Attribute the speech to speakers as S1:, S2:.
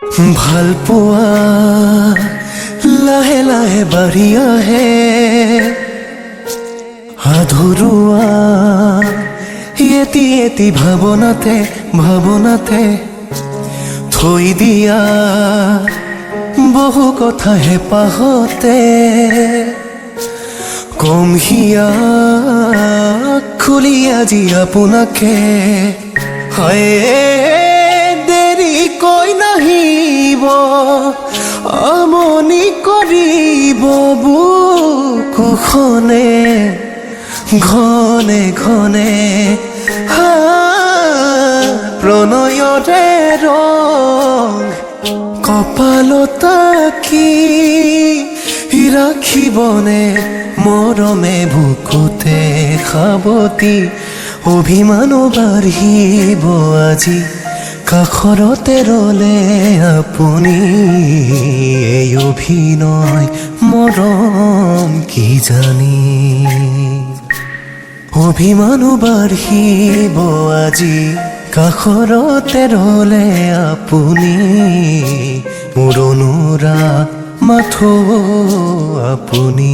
S1: ভাল পোৱা লাহে লাহে বাঢ়ি আহে, আধৰুৱা এটি এটি ভাৱনাতে ভাৱনাতে থৈ দিয়া বহু কথা হেঁপাহতে কম হিয়া খুলি আজি আপোনাকে হয় দেৰিকৈ নাহিব আমনি কৰিব বুকুখনে ঘনে ঘনে প্ৰণয়ৰে ৰং কপালত আঁকি ৰাখিবনে মৰমে বুকুতে সাৱটি অভিমানো বাঢ়িব আজি কাষৰতে ৰলে আপুনি এই অভিনয় মৰম কি জানি অভিমানো বাঢ়িব আজি কাষৰতে ৰলে আপুনি মোৰ অনুৰাগ মাথো আপুনি